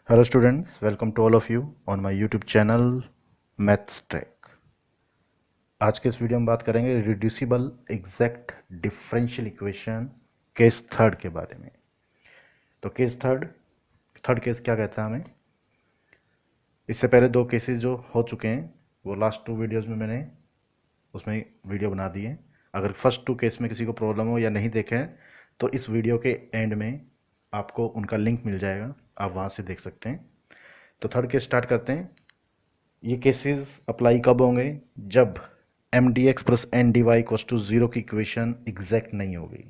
Hello students, welcome to all of you on my YouTube channel Maths Track। आज के इस video में बात करेंगे reducible exact differential equation case third के बारे में। तो केस थर्ड केस क्या कहता है हमें। इससे पहले दो केसेस जो हो चुके हैं वो लास्ट टू वीडियोस में मैंने उसमें वीडियो बना दी है। अगर फर्स्ट टू केस में किसी को प्रॉब्लम हो या नहीं देखें तो इस वीडियो के एंड में आपको उनका लिंक मिल जाएगा, आप वहाँ से देख सकते हैं। तो थर्ड केस स्टार्ट करते हैं। ये केसेस अप्लाई कब होंगे? जब m d x plus n d y equals to zero की इक्वेशन एग्जैक्ट नहीं होगी,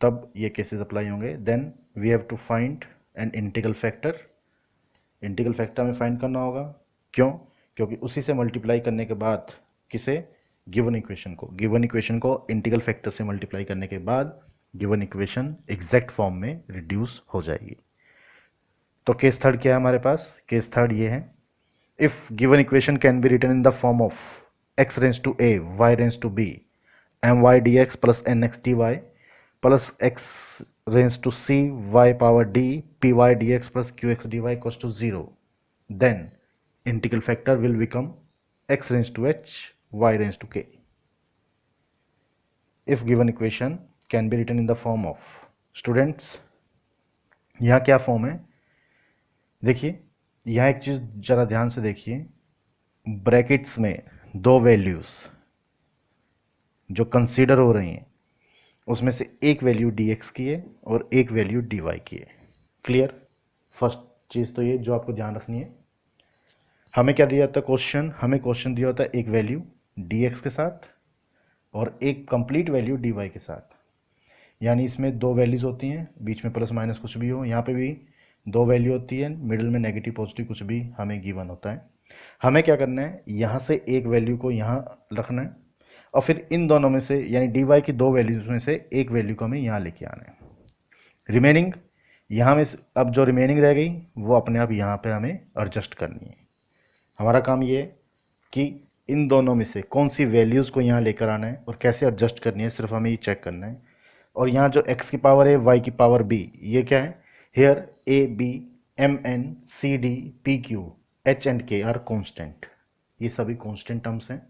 तब ये केसेस अप्लाई होंगे। Then we have to find an integral factor. Integral factor हमें फाइंड करना होगा। क्यों? क्योंकि उसी से मल्टीप्लाई करने के बाद किसे? गिवन इक्वेशन को इंटीग्रल फैक्टर से मल्टीप्लाई करने के बाद गिवन इक्वेशन एग्जैक्ट फॉर्म में रिड्यूस हो जाएगी। तो केस थर्ड क्या है हमारे पास? केस थर्ड ये है, if given equation can be written in the form of x raised to a y raised to b my dx plus nx dy plus x raised to c y power d py dx plus qx dy equals to 0, then integral factor will become x raised to h y raised to k if given equation can be written in the form of। Students यहाँ क्या form है देखिए, यहाँ एक चीज़ ज़रा ध्यान से देखिए, ब्रैकेट्स में दो वैल्यूज़ जो कंसीडर हो रही हैं उसमें से एक वैल्यू dx की है और एक वैल्यू dy की है। क्लियर? फर्स्ट चीज़ तो ये जो आपको ध्यान रखनी है। हमें क्या दिया था क्वेश्चन? हमें क्वेश्चन दिया होता है एक वैल्यू dx के साथ और एक कंप्लीट वैल्यू dy के साथ। यानी इसमें दो वैल्यूज़ होती हैं, बीच में प्लस माइनस कुछ भी हो। यहाँ पे भी दो वैल्यू होती है, मिडिल में नेगेटिव पॉजिटिव कुछ भी हमें गिवन होता है। हमें क्या करना है, यहाँ से एक वैल्यू को यहाँ रखना है और फिर इन दोनों में से यानी डी वाई की दो वैल्यूज में से एक वैल्यू को हमें यहाँ लेके आना है। रिमेनिंग यहाँ में अब जो रिमेनिंग रह गई वो अपने आप यहाँ पे हमें एडजस्ट करनी है। हमारा काम ये है कि इन दोनों में से कौन सी वैल्यूज़ को यहाँ लेकर आना है और कैसे एडजस्ट करनी है, सिर्फ हमें ये चेक करना है। और यहाँ जो x की पावर है y की पावर b, ये क्या है? Here a b m n c d p q h and k are constant. ये सभी कॉन्स्टेंट टर्म्स हैं।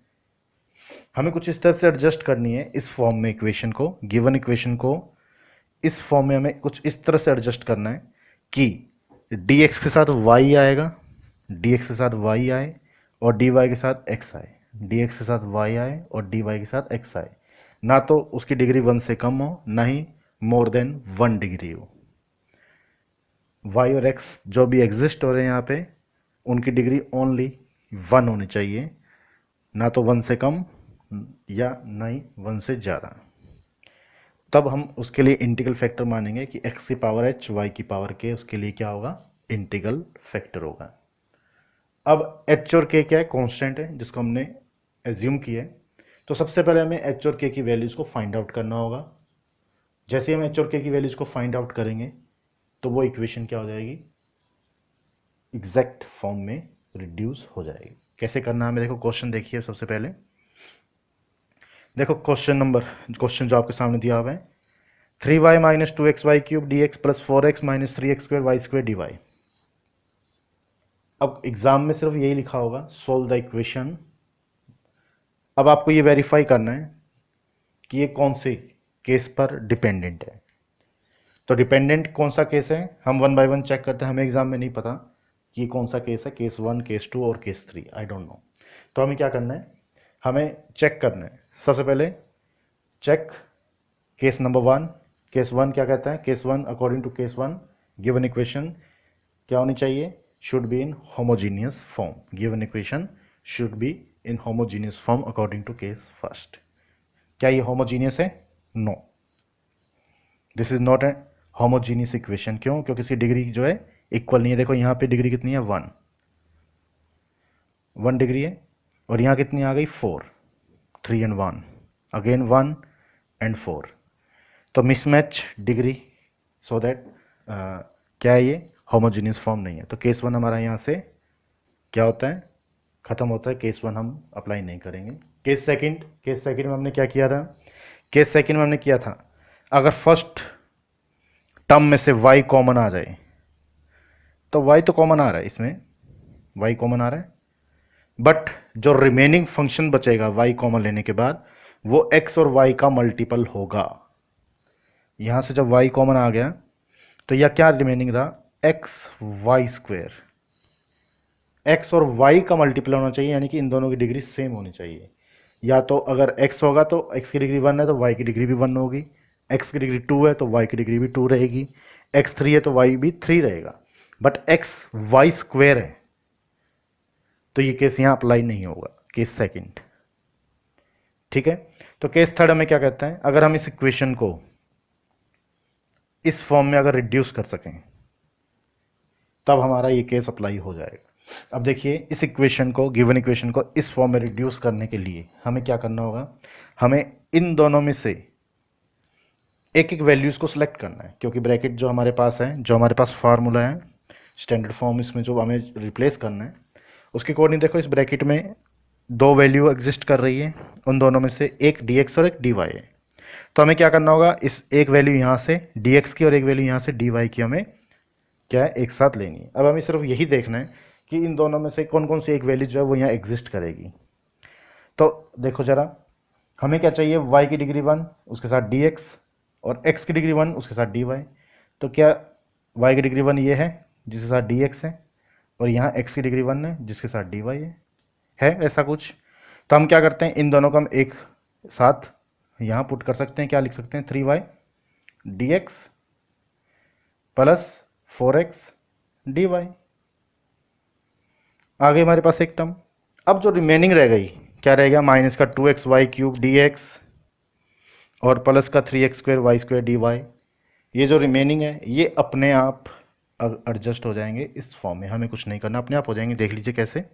हमें कुछ इस तरह से एडजस्ट करनी है इस फॉर्म में इक्वेशन को, गिवन इक्वेशन को इस फॉर्म में हमें कुछ इस तरह से एडजस्ट करना है कि dx के साथ y आएगा, dx के साथ y आए और dy के साथ x आए, dx के साथ y आए और dy के साथ x आए। ना तो उसकी डिग्री 1 से कम हो, ना ही मोर देन 1 डिग्री हो। y और x जो भी एग्जिस्ट हो रहे हैं यहाँ पे, उनकी डिग्री ओनली 1 होनी चाहिए, ना तो 1 से कम या ना ही 1 से ज़्यादा। तब हम उसके लिए इंटीग्रल फैक्टर मानेंगे कि x की पावर h y की पावर k, उसके लिए क्या होगा? इंटीग्रल फैक्टर होगा। अब h और k क्या है? कांस्टेंट है जिसको हमने एज्यूम किया है। तो सबसे पहले हमें h और k की वैल्यूज़ को फाइंड आउट करना होगा। जैसे हम h और k की वैल्यूज़ को फाइंड आउट करेंगे तो वो इक्वेशन क्या हो जाएगी? एग्जैक्ट फॉर्म में रिड्यूस हो जाएगी। कैसे करना है हमें? देखो क्वेश्चन देखिए। सबसे पहले देखो क्वेश्चन जो आपके सामने दिया हुआ है, 3y minus 2xy cube d x plus 4x minus 3x square y square d y. अब एग्जाम में सिर्फ यही लिखा होगा, सोल्व द इक्वेशन। अब आपको ये वेरीफाई करना है कि ये कौन से केस पर डिपेंडेंट है। तो डिपेंडेंट कौन सा केस है हम वन बाय वन चेक करते हैं। हमें एग्जाम में नहीं पता कि ये कौन सा केस है, केस 1, केस 2 और केस 3, आई डोंट नो। तो हमें क्या करना है, हमें चेक करना है। सबसे पहले चेक केस नंबर 1। केस 1 क्या कहता है? Case 1 according to case 1 given equation क्या होनी चाहिए? Should be in homogeneous form. Given equation should be in homogeneous form according to case first. क्या ये होमोजीनियस है? No, this is not a homogeneous equation. क्यों? क्योंकि इसकी डिग्री जो है इक्वल नहीं है। देखो यहाँ पे डिग्री कितनी है? 1 डिग्री है और यहाँ कितनी आ गई? 4, 3 एंड 1, अगेन 1 एंड 4। तो मिसमैच डिग्री, सो दैट क्या है ये? होमोजीनियस फॉर्म नहीं है। तो केस 1 हमारा यहाँ से क्या होता है? ख़त्म होता है। केस 1 हम अप्लाई नहीं करेंगे। केस सेकंड में हमने क्या किया था? केस सेकंड में हमने किया था, अगर फर्स्ट टर्म में से y कॉमन आ जाए तो y तो कॉमन आ रहा है इसमें, y कॉमन आ रहा है, बट जो रिमेनिंग फंक्शन बचेगा y कॉमन लेने के बाद वो x और y का मल्टीपल होगा। यहां से जब y कॉमन आ गया तो यह क्या रिमेनिंग रहा, एक्स वाई स्क्वेयर। एक्स और वाई का मल्टीपल होना चाहिए, यानी कि इन दोनों की डिग्री सेम होनी चाहिए। या तो अगर x होगा तो x की डिग्री 1 है तो y की डिग्री भी 1 होगी, x की डिग्री 2 है तो y की डिग्री भी 2 रहेगी, x 3 है तो y भी 3 रहेगा। बट x वाई स्क्वेयर है तो ये केस यहाँ अप्लाई नहीं होगा, केस सेकंड। ठीक है, तो केस थर्ड हमें क्या कहता है, अगर हम इस इक्वेशन को इस फॉर्म में अगर रिड्यूस कर सकें तब हमारा ये केस अप्लाई हो जाएगा। अब देखिए, इस इक्वेशन को, गिवन इक्वेशन को इस फॉर्म में रिड्यूस करने के लिए हमें क्या करना होगा, हमें इन दोनों में से एक एक वैल्यूज़ को सिलेक्ट करना है, क्योंकि ब्रैकेट जो हमारे पास है, जो हमारे पास फार्मूला है स्टैंडर्ड फॉर्म, इसमें जो हमें रिप्लेस करना है उसके अकॉर्डिंग देखो इस ब्रैकेट में दो वैल्यू एग्जिस्ट कर रही है, उन दोनों में से एक dx और एक dy है। तो हमें क्या करना होगा, इस एक वैल्यू यहाँ से dx की और एक वैल्यू यहाँ से dy की हमें क्या है, एक साथ लेनी है। अब हमें सिर्फ यही देखना है कि इन दोनों में से कौन कौन सी एक वैल्यू जो है वो यहाँ एग्जिस्ट करेगी। तो देखो ज़रा, हमें क्या चाहिए, y की डिग्री 1 उसके साथ dx और x की डिग्री 1 उसके साथ dy। तो क्या y की डिग्री 1 ये है जिसके साथ dx है, और यहाँ x की डिग्री 1 है जिसके साथ dy है ऐसा कुछ। तो हम क्या करते हैं, इन दोनों को हम एक साथ यहाँ पुट कर सकते हैं, क्या लिख सकते हैं, 3y dx plus 4x dy। आगे हमारे पास एक टर्म, अब जो रिमेनिंग रह गई क्या रहेगा, माइनस का 2x वाई क्यूब dx और प्लस का 3x square y square dy। ये जो रिमेनिंग है ये अपने आप एडजस्ट हो जाएंगे इस फॉर्म में, हमें कुछ नहीं करना, अपने आप हो जाएंगे। देख लीजिए कैसे।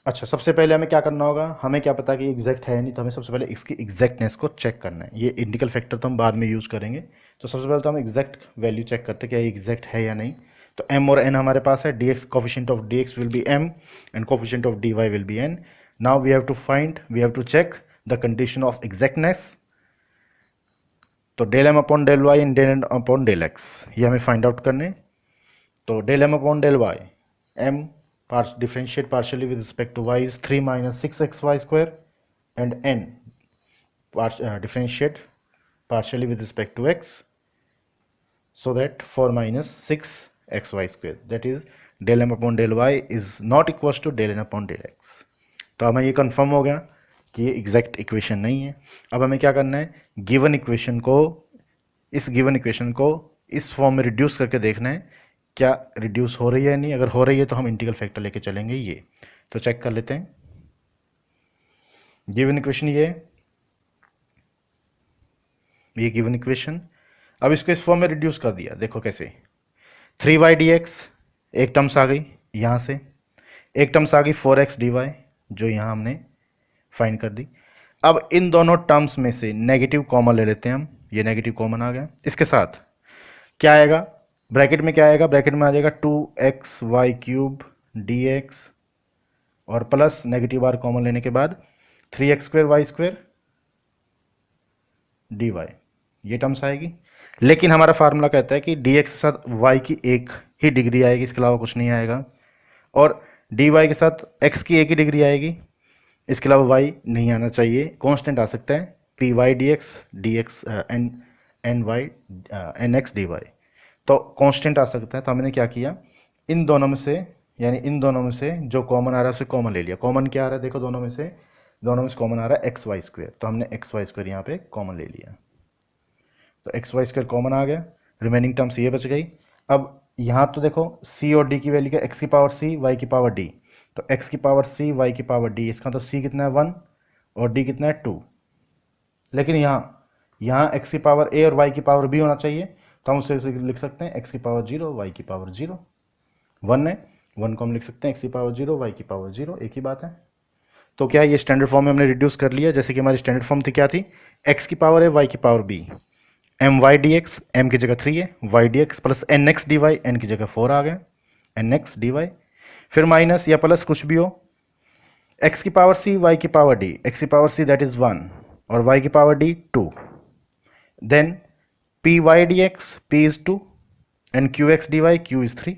अच्छा, सबसे पहले हमें क्या करना होगा, हमें क्या पता कि एग्जैक्ट है नहीं, तो हमें सबसे पहले इसकी एग्जैक्टनेस को चेक करना है। ये इंडिकल फैक्टर तो हम बाद में यूज़ करेंगे, तो सबसे पहले तो हम एग्जैक्ट वैल्यू चेक करते हैं क्या ये एग्जैक्ट है या नहीं। तो m और n हमारे पास है, dx coefficient of dx will be m and coefficient of dy will be n। Now we have to check the condition of exactness. तो del m upon del Y and del n upon del x, ये हमें find out करने। तो del m upon del Y, m differentiate partially with respect to y is 3 minus 6xy square, and n differentiate partially with respect to x, so that 4 minus 6xy square, that is del m upon del y is not equals to del n upon del x। तो हमें ये confirm हो गया कि ये exact equation नहीं है। अब हमें क्या करना है, गिवन इक्वेशन को, इस गिवन इक्वेशन को इस फॉर्म में रिड्यूस करके देखना है क्या रिड्यूस हो रही है या नहीं। अगर हो रही है तो हम इंटीग्रल फैक्टर लेके चलेंगे ये। तो चेक कर लेते हैं, गिवन इक्वेशन ये गिवन इक्वेशन। अब इसको इस फॉर्म में रिड्यूस कर दिया, देखो कैसे, 3y dx एक टर्म्स आ गई यहाँ से, एक टर्म्स आ गई 4x dy जो यहाँ हमने फाइंड कर दी। अब इन दोनों टर्म्स में से नेगेटिव कॉमन ले लेते हैं हम, ये नेगेटिव कॉमन आ गया। इसके साथ क्या आएगा, ब्रैकेट में क्या आएगा, ब्रैकेट में आ जाएगा 2xy क्यूब dx और प्लस नेगेटिव आर कॉमन लेने के बाद 3x square y square dy, ये टर्म्स आएगी। लेकिन हमारा फार्मूला कहता है कि dx के साथ y की एक ही डिग्री आएगी, इसके अलावा कुछ नहीं आएगा, और dy के साथ x की एक ही डिग्री आएगी, इसके अलावा y नहीं आना चाहिए। कांस्टेंट आ सकता है py dx dx ny nx dy, तो कांस्टेंट आ सकता है। तो हमने क्या किया, इन दोनों में से, यानी इन दोनों में से जो कॉमन आ रहा है उसे कॉमन ले लिया। कॉमन क्या आ रहा है, देखो दोनों में से कॉमन आ रहा है एक्स वाई स्क्वायर, तो हमने एक्स वाई स्क्वायर यहाँ पे कॉमन ले लिया। तो एक्स वाई स्क्वायर कॉमन आ गया, रिमेनिंग टर्म्स ये बच गई। अब यहाँ तो देखो सी और डी की वैल्यू क्या, एक्स की पावर सी वाई की पावर डी, तो एक्स की पावर सी वाई की पावर डी, इसका तो सी कितना है 1 और डी कितना है 2। लेकिन यहाँ एक्स की पावर ए और वाई की पावर बी होना चाहिए, तो हम उसे लिख सकते हैं एक्स की पावर 0 वाई की पावर 0। 1 है, 1 को हम लिख सकते हैं एक्स की पावर 0 वाई की पावर 0, एक ही बात है। तो क्या ये स्टैंडर्ड फॉर्म में हमने रिड्यूस कर लिया, जैसे कि हमारी स्टैंडर्ड फॉर्म थी क्या थी, एक्स की पावर है वाई की power b, m y d x, m की जगह 3 है, y d x plus n x d y, n की जगह 4 आ गया, एन एक्स डी वाई, फिर माइनस या प्लस कुछ भी हो, एक्स की पावर सी वाई की पावर डी, एक्स की पावर सी दैट इज 1 और वाई की power d 2, then p y d x, p is 2 and Q x d y, q is 3,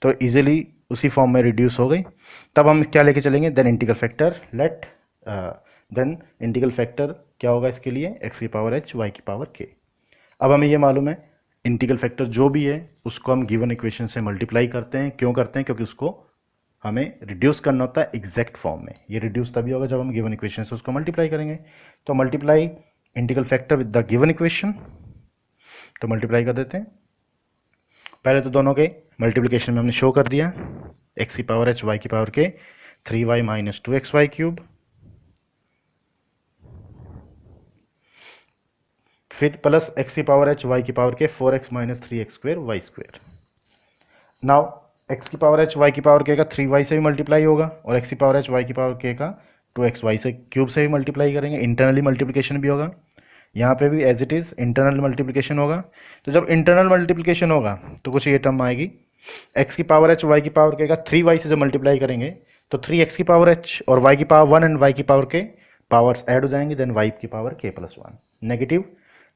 तो इजीली उसी फॉर्म में रिड्यूस हो गई। तब हम क्या लेके चलेंगे, then integral factor let, then integral factor क्या होगा इसके लिए, एक्स की पावर एच वाई की पावर के। अब हमें ये मालूम है इंटीग्रल फैक्टर जो भी है उसको हम गिवन इक्वेशन से मल्टीप्लाई करते हैं। क्यों करते हैं, क्योंकि उसको हमें रिड्यूस करना होता है एग्जैक्ट फॉर्म में। ये रिड्यूस तभी होगा जब हम गिवन इक्वेशन से उसको मल्टीप्लाई करेंगे। तो multiply integral factor with the given equation, तो मल्टीप्लाई कर देते हैं। पहले तो दोनों के मल्टीप्लिकेशन में हमने शो कर दिया, एक्स की पावर एच वाई की power k 3y minus 2xy cube, फिर प्लस एक्स की पावर एच वाई की power k 4x minus 3x square y square. Now x की पावर एच वाई की पावर के का 3y से भी मल्टीप्लाई होगा और एक्स की पावर एच वाई की पावर के का 2xy से क्यूब से भी मल्टीप्लाई करेंगे, इंटरनली मल्टीप्लिकेशन भी होगा। यहाँ पे भी as it is internal multiplication होगा। तो जब इंटरनल मल्टीप्लिकेशन होगा तो कुछ ये टर्म आएगी, एक्स की पावर एच वाई की पावर के का 3y से जब मल्टीप्लाई करेंगे तो 3x की पावर एच और y की पावर 1 एंड y की पावर के पावर्स ऐड हो जाएंगे, देन y की power k plus 1 negative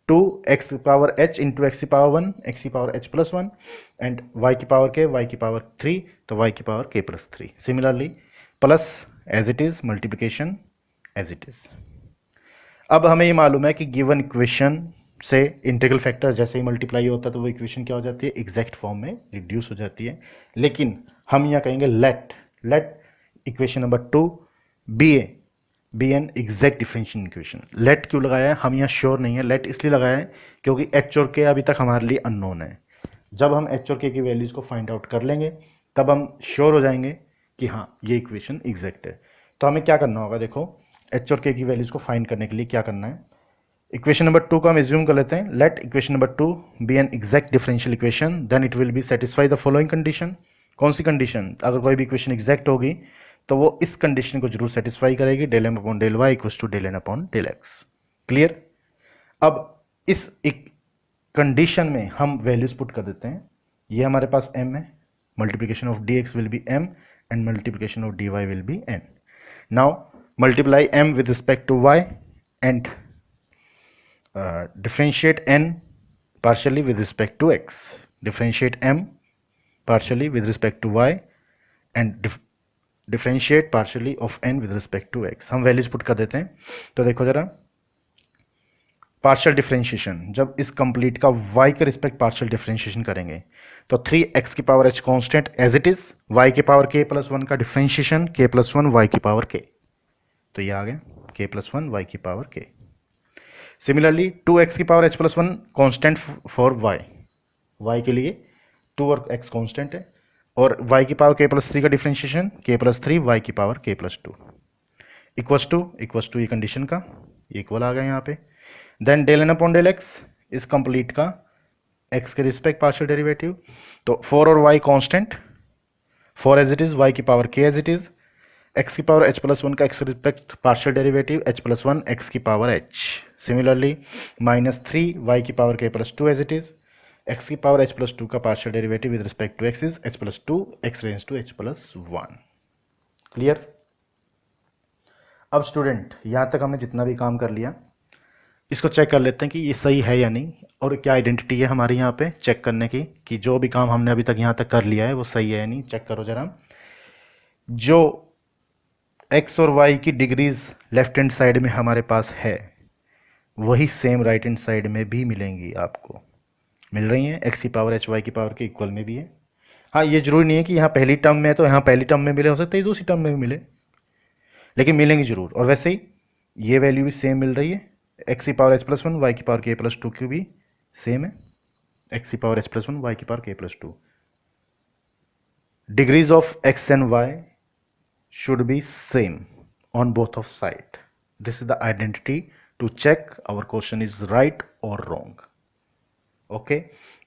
2x की पावर h इंटू एक्स की पावर 1, x की power h plus 1 and y की पावर k, y की पावर 3, तो y की power k plus 3। Similarly plus as it is, multiplication as it is. अब हमें ये मालूम है कि गिवन इक्वेशन से इंटीग्रल फैक्टर जैसे ही मल्टीप्लाई होता है तो वो इक्वेशन क्या हो जाती है, एग्जैक्ट फॉर्म में रिड्यूस हो जाती है। लेकिन हम यहाँ कहेंगे let equation number 2 be an exact differential equation. Let क्यों लगाया है, हम यहाँ श्योर नहीं है। लेट इसलिए लगाया है क्योंकि एच और के अभी तक हमारे लिए अननोन है। जब हम एच और के की वैल्यूज़ को फाइंड आउट कर लेंगे तब हम श्योर हो जाएंगे कि हाँ ये इक्वेशन एग्जैक्ट है। तो हमें क्या करना होगा, देखो एच और के की वैल्यूज़ को फाइंड करने के लिए क्या करना है, इक्वेशन नंबर 2 को हम एज्यूम कर लेते हैं। Let equation number 2 be an exact differential equation, then it will be satisfy the following condition. कौन सी कंडीशन, अगर कोई भी इक्वेशन एग्जैक्ट होगी तो वो इस कंडीशन को जरूर सेटिस्फाई करेगी, del m upon del y equals to del n upon del x. Clear. अब इस एक कंडीशन में हम वैल्यूज पुट कर देते हैं। ये हमारे पास m है, multiplication of dx will be m and multiplication of dy will be n। Now multiply m with respect to y and differentiate n partially with respect to x, differentiate m partially with respect to y and differentiate partially of n with respect to x। हम values put कर देते हैं। तो देखो जरा, partial differentiation, जब इस complete का y के रिस्पेक्ट पार्शियल डिफरेंशिएशन करेंगे तो 3x की power h constant as it is, y की पावर k प्लस 1 का डिफरेंशिएशन k प्लस 1 y की पावर k, तो ये आ गया k प्लस 1 y की पावर k। सिमिलरली 2x की power h plus 1 constant for y के लिए 2 और x कॉन्स्टेंट है, और y की पावर k प्लस 3 का डिफरेंशिएशन k प्लस 3 y की power k plus 2 equals to ये कंडीशन का इक्वल आ गया यहाँ पे। Then del n upon del x इस कंप्लीट का x के रिस्पेक्ट पार्शियल डेरिवेटिव, तो 4 और y constant, 4 as it is, y की power k as it is, x की पावर h प्लस 1 का x respect partial derivative h plus 1 x की power h। Similarly minus 3 y की power k plus 2 as it is, x की power h plus 2 का partial derivative with respect to x is h plus 2 x range to h plus 1। Clear. अब student यहाँ तक हमने जितना भी काम कर लिया इसको चेक कर लेते हैं कि ये सही है या नहीं, और क्या आइडेंटिटी है हमारी यहाँ पे चेक करने की कि जो भी काम हमने अभी तक यहाँ तक कर लिया है वो सही है या नहीं। चेक करो जरा, जो x और y की डिग्रीज लेफ्ट हैंड साइड में हमारे पास है वही सेम राइट हैंड साइड में भी मिलेंगी, आपको मिल रही हैं। x की पावर h y की पावर के इक्वल में भी है। हाँ, ये जरूरी नहीं है कि यहाँ पहली टर्म में है तो यहाँ पहली टर्म में मिले, हो सकता है दूसरी टर्म में भी मिले, लेकिन मिलेंगी जरूर। और वैसे ही ये वैल्यू भी सेम मिल रही है, x की पावर h प्लस 1 y की पावर k प्लस 2 की भी सेम है, x की पावर h प्लस 1 y की power k plus 2। Degrees of x and y should be same on both of side. This is the identity to check our question is right or wrong. Okay,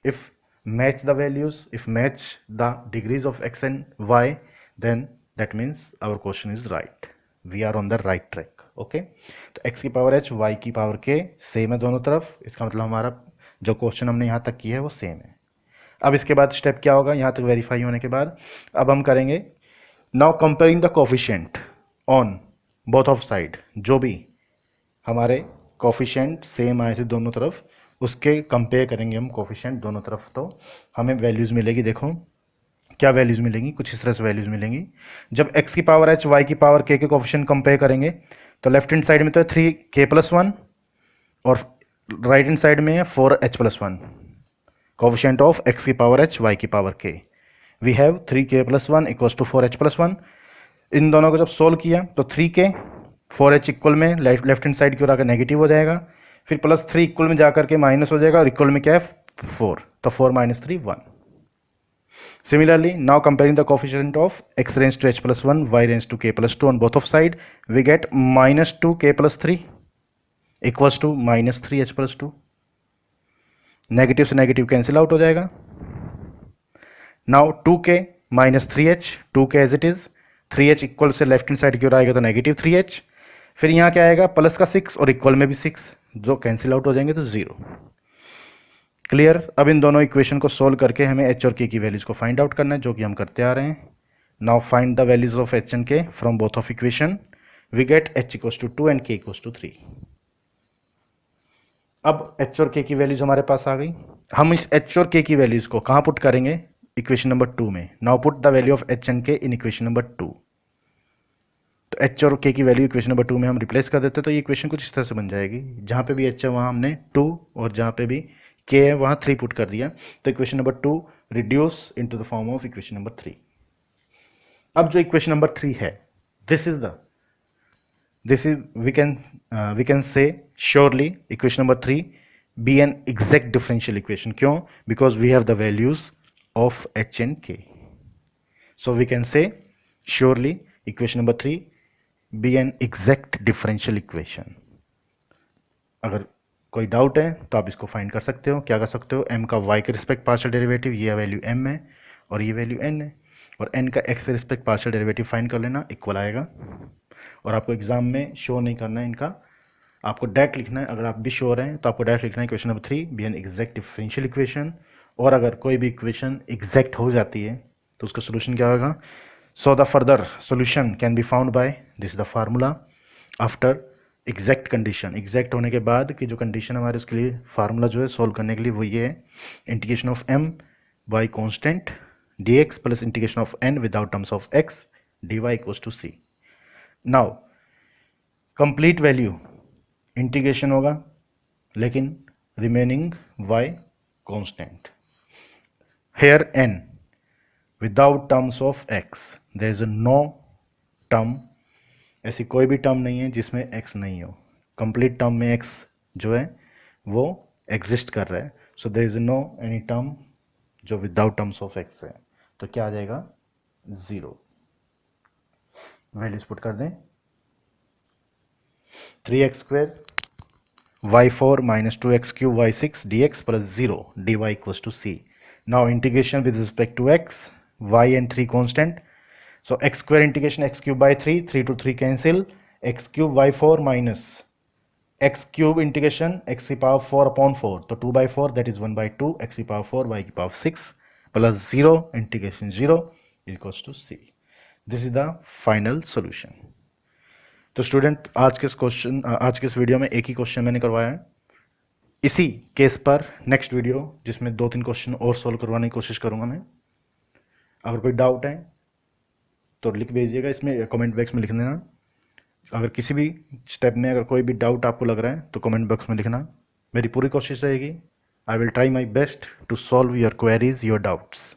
if match the values, if match the degrees of x and y, then that means our question is right, we are on the right track. Okay, तो x की power h y की power k same है दोनों तरफ, इसका मतलब हमारा जो क्वेश्चन हमने यहाँ तक किया है वो सेम है। अब इसके बाद स्टेप क्या होगा, यहाँ तक वेरीफाई होने के बाद अब हम करेंगे now comparing the coefficient on both of side. जो भी हमारे कोफिशिएंट सेम आए थे दोनों तरफ उसके कंपेयर करेंगे हम कोफिशिएंट दोनों तरफ, तो हमें वैल्यूज़ मिलेगी। देखो क्या वैल्यूज़ मिलेंगी, कुछ इस तरह से वैल्यूज़ मिलेंगी। जब x की पावर h y की पावर k के कोफिशिएंट कंपेयर करेंगे तो लेफ्ट हैंड साइड में तो है 3k+1 और राइट हैंड साइड में है 4h+1, कोफिशिएंट ऑफ x की पावर h y की power k। We have 3k+1 equals to 4h+1। इन दोनों को जब सोल्व किया तो 3k 4h इक्वल में लेफ्ट हैंड साइड की ओर आकर नेगेटिव हो जाएगा, फिर +3 इक्वल में जाकर के माइनस हो जाएगा और इक्वल में क्या है 4, तो 4 - 3 1। Similarly, now comparing the coefficient of x raised to h+1, y raised to k+2 on both of side, we get -2k+3 equals to -3h+2। Negative से नेगेटिव कैंसिल आउट हो जाएगा। Now 2k - 3h, 2k as it is, 3h equal से left hand side की ओर आएगा तो -3h, फिर यहाँ क्या आएगा प्लस का 6 और इक्वल में भी 6, जो कैंसिल आउट हो जाएंगे तो 0। क्लियर। अब इन दोनों इक्वेशन को सोल्व करके हमें h और k की वैल्यूज को फाइंड आउट करना है, जो कि हम करते आ रहे हैं। Now find the values of h and k from both of equation. We get h equals to 2 and k equals to 3। अब h और k की वैल्यूज हमारे पास आ गई। हम इस h और k की वैल्यूज को कहाँ पुट करेंगे, इक्वेशन नंबर 2 में। Now put the value of h and k in equation number 2। तो h और k की वैल्यू इक्वेशन नंबर 2 में हम रिप्लेस कर देते हैं, तो ये इक्वेशन कुछ इस तरह से बन जाएगी। जहाँ पे भी h है वहाँ हमने 2 और जहाँ पे भी k है वहाँ 3 पुट कर दिया, तो equation number 2 reduce into the form of equation number 3। अब जो इक्वेशन नंबर 3 है, this is we can say surely equation number 3 be an exact differential equation. क्यों? Because we have the values of h and k। So we can say surely equation number 3 be an exact differential equation. अगर कोई doubt है तो आप इसको find कर सकते हो। क्या कर सकते हो, m का y के रिस्पेक्ट पार्शियल डेरिवेटिव, ये वैल्यू m है और ये वैल्यू n है, और n का x के रिस्पेक्ट पार्शियल डेरिवेटिव फाइंड कर लेना, इक्वल आएगा। और आपको एग्जाम में शो नहीं करना है इनका, आपको डायरेक्ट लिखना है। अगर आप भी श्योर हैं तो आपको डायरेक्ट लिखना है equation number 3 be an exact differential equation. और अगर कोई भी इक्वेशन एग्जैक्ट हो जाती है तो उसका सोल्यूशन क्या होगा। So the further solution can be found by this the formula after exact condition. Exact होने के बाद की जो कंडीशन हमारे उसके लिए फार्मूला जो है सोल्व करने के लिए वो ये है, integration of m by constant dx plus integration of n without terms of x dy equals to c। Now complete value integration होगा लेकिन remaining y constant. Here n without terms of x, there is no term, ऐसी कोई भी term नहीं है जिसमें x नहीं हो। कंप्लीट टर्म में x जो है वो एग्जिस्ट कर रहा है, so there is no any term जो विदाउट टर्म्स ऑफ x है, तो क्या आ जाएगा 0। वैल्यूज पुट कर दें, 3x² y4 - 2x³ y6 dx plus 0 dy equals to c. Now integration with respect to x, y and 3 constant. So x² integration x³ by 3, 3 to 3 cancel, x³ y4 minus x³ integration x की power 4 upon 4, तो 2 by 4 that is 1 by 2 x की power 4 y की power 6 plus 0 integration 0 equals to c. This is the final solution. तो student आज के इस video में एक ही क्वेश्चन मैंने करवाया है। इसी केस पर नेक्स्ट वीडियो जिसमें 2-3 क्वेश्चन और सॉल्व करवाने की कोशिश करूंगा मैं। अगर कोई डाउट है तो लिख भेजिएगा, इसमें कमेंट बॉक्स में लिख देना। अगर किसी भी स्टेप में अगर कोई भी डाउट आपको लग रहा है तो कमेंट बॉक्स में लिखना। मेरी पूरी कोशिश रहेगी, I will try my best to solve your queries, your doubts.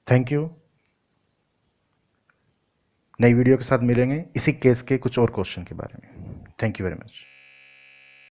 Thank you. नई वीडियो के साथ मिलेंगे इसी केस के कुछ और क्वेश्चन के बारे में। Thank you very much.